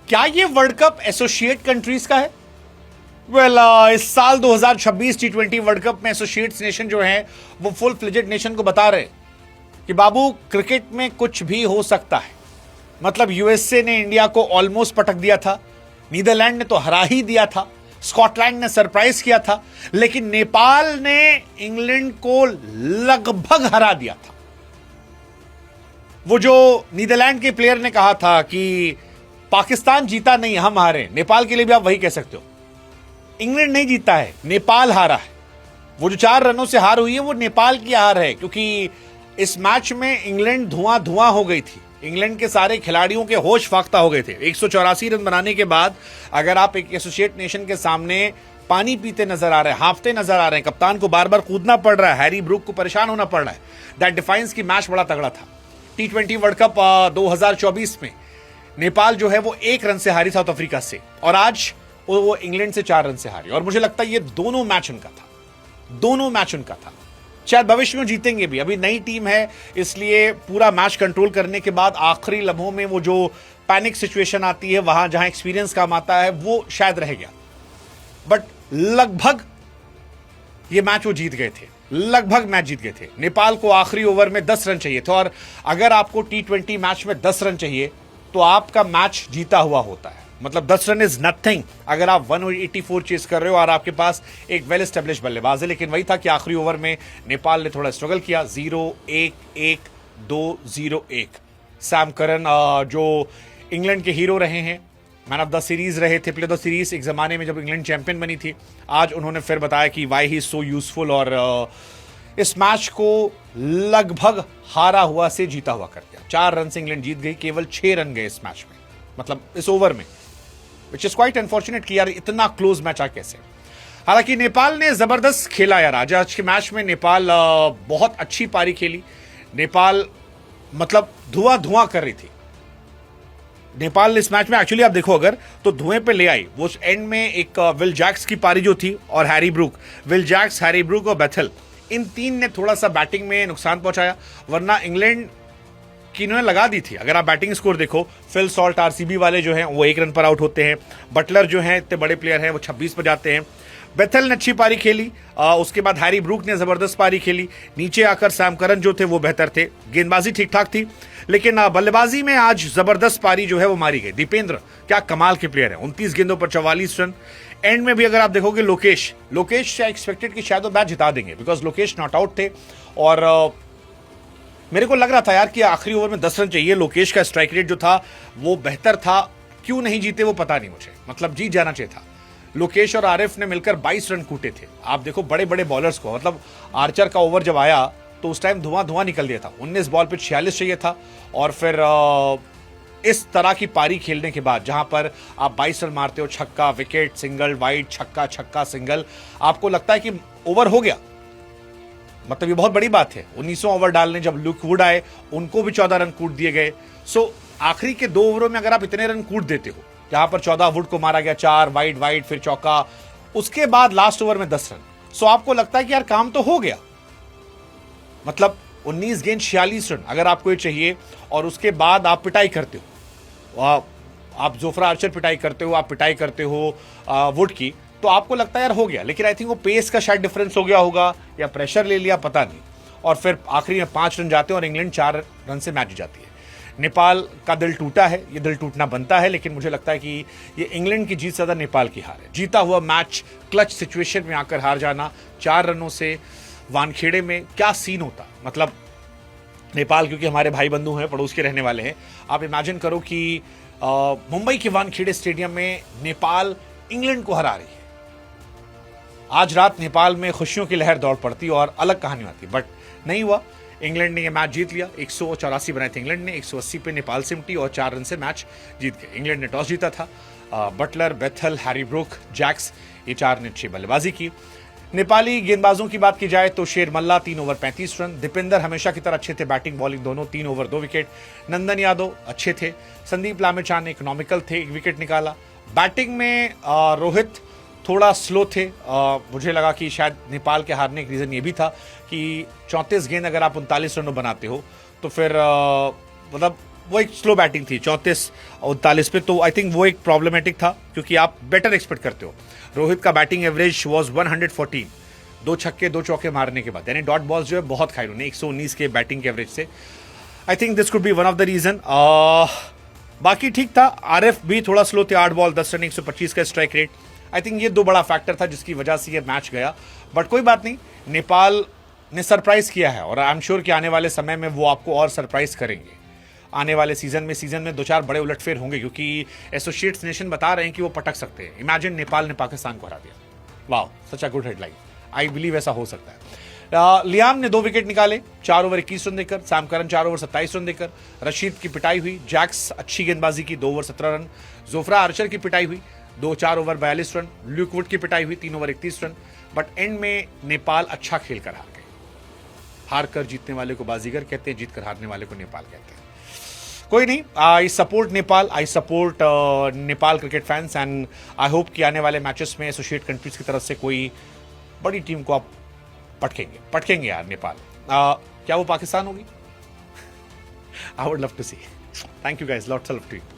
क्या ये world cup associate countries का है? इस साल 2026 टी20 वर्ल्ड कप में एसोसिएट्स नेशन जो है वो फुल फ्लेजेड नेशन को बता रहे कि बाबू क्रिकेट में कुछ भी हो सकता है। मतलब यूएसए ने इंडिया को ऑलमोस्ट पटक दिया था, नीदरलैंड ने तो हरा ही दिया था, स्कॉटलैंड ने सरप्राइज किया था, लेकिन नेपाल ने इंग्लैंड को लगभग हरा दिया था। वो जो नीदरलैंड के प्लेयर ने कहा था कि पाकिस्तान जीता नहीं, हम हारे, नेपाल के लिए भी आप वही कह सकते हो। इंग्लैंड नहीं जीता है, नेपाल हारा है। वो जो 4 रनों से हार हुई है वो नेपाल की हार है, क्योंकि इस मैच में इंग्लैंड धुआं धुआं हो गई थी। इंग्लैंड के सारे खिलाड़ियों के होश फाख्ता हो गए थे। 184 रन बनाने के बाद अगर आप एक एसोसिएट नेशन के सामने पानी पीते नजर आ रहे हैं, हाफते नजर आ रहे हैं, कप्तान को बार बार कूदना पड़ रहा है, हैरी ब्रूक को परेशान होना पड़ रहा है, दैट डिफाइंस की मैच बड़ा तगड़ा था। टी20 वर्ल्ड कप 2024 में नेपाल जो है वो 1 रन से हारी साउथ अफ्रीका से, और आज वो इंग्लैंड से 4 रन से हारी। और मुझे लगता है ये दोनों मैच उनका था। शायद भविष्य में जीतेंगे भी, अभी नई टीम है इसलिए पूरा मैच कंट्रोल करने के बाद आखिरी लम्हों में वो जो पैनिक सिचुएशन आती है, वहां जहां एक्सपीरियंस काम आता है, वो शायद रह गया। बट लगभग ये मैच वो जीत गए थे, लगभग मैच जीत गए थे। नेपाल को आखिरी ओवर में 10 रन चाहिए थे, और अगर आपको टी20 मैच में 10 रन चाहिए तो आपका मैच जीता हुआ होता है। मतलब 10 रन इज नथिंग अगर आप 184 चेस कर रहे हो और आपके पास एक वेल एस्टेब्लिश बल्लेबाज है। लेकिन वही था कि आखिरी ओवर में नेपाल ने थोड़ा स्ट्रगल किया। 0-1-1-2-0-1। सैम करन जो इंग्लैंड के हीरो रहे हैं, मैन ऑफ द सीरीज रहे थे, प्लेयर ऑफ द सीरीज एक जमाने में जब इंग्लैंड चैंपियन बनी थी, आज उन्होंने फिर बताया कि वाई ही सो यूजफुल, और इस मैच को लगभग हारा हुआ से जीता हुआ कर दिया। 4 रन से इंग्लैंड जीत गई, केवल 6 रन गए इस मैच में, मतलब इस ओवर में, विच इज क्वाइट अनफॉर्चुनेट कि यार इतना क्लोज मैच आ कैसे। हालांकि नेपाल ने जबरदस्त खेला यार आज के मैच में। नेपाल बहुत अच्छी पारी खेली। नेपाल मतलब धुआं धुआं कर रही थी। नेपाल इस मैच में एक्चुअली आप देखो अगर तो धुएं पे ले आई। वो एंड में एक विल जैक्स की पारी जो थी और Harry Brook, Will Jacks, Harry Brook और बेथल, इन 3 ने थोड़ा सा बैटिंग में नुकसान पहुंचाया, वरना इंग्लैंड की इन्होंने लगा दी थी। अगर आप बैटिंग स्कोर देखो, फिल सॉल्ट आरसीबी वाले जो हैं वो 1 रन पर आउट होते हैं, बटलर जो हैं इतने बड़े प्लेयर हैं वो 26 पर जाते हैं, बेथल ने अच्छी पारी खेली, उसके बाद हैरी ब्रूक ने जबरदस्त पारी खेली, नीचे आकर सैम करन जो थे वो बेहतर थे, गेंदबाजी ठीक ठाक थी, लेकिन बल्लेबाजी में आज जबरदस्त पारी जो है वो मारी गई। दीपेंद्र क्या कमाल के प्लेयर है, 29 गेंदों पर 44 रन। एंड में भी अगर आप देखोगे लोकेश से एक्सपेक्टेड कि शायद वो मैच जिता देंगे, बिकॉज लोकेश नॉट आउट थे, और मेरे को लग रहा था यार कि आखिरी ओवर में 10 रन चाहिए। लोकेश का स्ट्राइक रेट जो था वो बेहतर था, क्यों नहीं जीते वो पता नहीं मुझे, मतलब जीत जाना चाहिए था। लोकेश और आरिफ ने मिलकर 22 रन कूटे थे। आप देखो बड़े बड़े बॉलर्स को, मतलब आर्चर का ओवर जब आया तो उस टाइम धुआं धुआं निकल दिया था। 19 बॉल पे 46 चाहिए था, और फिर इस तरह की पारी खेलने के बाद जहां पर आप 22 रन मारते हो, छक्का विकेट, सिंगल वाइड, छक्का छक्का सिंगल, आपको लगता है कि ओवर हो गया, मतलब ये बहुत बड़ी बात है। 19वां ओवर डालने जब लुक वुड आए, उनको भी 14 रन कूट दिए गए। सो आखिरी के 2 ओवरों में अगर आप इतने रन कूट देते हो, जहां पर 14 वुड को मारा गया, 4 वाइड फिर चौका, उसके बाद लास्ट ओवर में 10 रन, सो आपको लगता है कि यार काम तो हो गया। मतलब 19 गेंद 46 रन अगर आपको ये चाहिए, और उसके बाद आप पिटाई करते हो, आप जोफ्रा आर्चर पिटाई करते हो, आप पिटाई करते हो वुड की, तो आपको लगता है यार हो गया। लेकिन आई थिंक वो पेस का शायद डिफरेंस हो गया होगा, या प्रेशर ले लिया, पता नहीं, और फिर आखिरी में 5 रन जाते हैं और इंग्लैंड 4 रन से मैच जाती है। नेपाल का दिल टूटा है, ये दिल टूटना बनता है, लेकिन मुझे लगता है कि ये इंग्लैंड की जीत से ज्यादा नेपाल की हार है। जीता हुआ मैच क्लच सिचुएशन में आकर हार जाना 4 रनों से, वानखेड़े में क्या सीन होता। मतलब नेपाल क्योंकि हमारे भाई बंधु हैं, पड़ोस के रहने वाले हैं, आप इमेजिन करो कि मुंबई के वानखेड़े स्टेडियम में नेपाल इंग्लैंड को हरा रही है। आज रात नेपाल में खुशियों की लहर दौड़ पड़ती और अलग कहानी आती, बट नहीं हुआ। इंग्लैंड ने यह मैच जीत लिया। 184 बनाए थे इंग्लैंड ने, 180 पे नेपाल सिमटी और 4 रन से मैच जीत गए। इंग्लैंड ने टॉस जीता था। बटलर, बेथल, हैरी ब्रूक, जैक्स, ये 4 ने अच्छी बल्लेबाजी की। नेपाली गेंदबाजों की बात की जाए तो शेर मल्ला 3 ओवर 35 रन, दीपेंद्र हमेशा की तरह अच्छे थे, बैटिंग बॉलिंग दोनों, 3 ओवर 2 विकेट। नंदन यादव अच्छे थे, संदीप लामिछाने इकोनॉमिकल थे, 1 विकेट निकाला। बैटिंग में रोहित थोड़ा स्लो थे। मुझे लगा कि शायद नेपाल के हारने का रीजन ये भी था कि 34 गेंद अगर आप 39 रनों बनाते हो तो फिर मतलब वो एक स्लो बैटिंग थी 34-39 पे, तो आई थिंक वो एक प्रॉब्लमेटिक था क्योंकि आप बेटर एक्सपेक्ट करते हो। रोहित का बैटिंग एवरेज वाज 114, 2 छक्के 2 चौके मारने के बाद, यानी डॉट बॉल्स जो है बहुत खाई उन्होंने 119 के बैटिंग के एवरेज से। I think this could be one of the reason. बाकी ठीक था, आरएफ भी थोड़ा स्लो थे, 8 बॉल 10 रन 125 का स्ट्राइक रेट। आई थिंक ये 2 बड़ा फैक्टर था जिसकी वजह से ये मैच गया, बट कोई बात नहीं, नेपाल ने सरप्राइज किया है और आई एम श्योर कि आने वाले समय में वो आपको और सरप्राइज करेंगे। आने वाले सीजन में 2-4 बड़े उलटफेर होंगे क्योंकि एसोसिएट्स नेशन बता रहे हैं कि वो पटक सकते हैं। इमेजिन नेपाल ने पाकिस्तान को हरा दिया, wow, such a good headline. I believe ऐसा हो सकता है। लियाम ने 2 विकेट निकाले 4 ओवर 21 रन देकर, सैम करन 4 ओवर 27 रन देकर, रशीद की पिटाई हुई, जैक्स अच्छी गेंदबाजी की 2 ओवर 17 रन, जोफ्रा आर्चर की पिटाई हुई 4 ओवर 42 रन, ल्यूक वुड की पिटाई हुई 3 ओवर 31 रन, बट एंड में नेपाल अच्छा खेल कर हार गए। हार कर जीतने वाले को बाजीगर कहते हैं, जीत कर हारने वाले को नेपाल कहते हैं। कोई नहीं, I support Nepal, I support Nepal cricket fans, and I hope कि आने वाले मैचेस में एसोसिएट कंट्रीज की तरफ से कोई बड़ी टीम को आप पटकेंगे यार नेपाल। क्या वो पाकिस्तान होगी? I would love to see. Thank you guys, lots of love to you.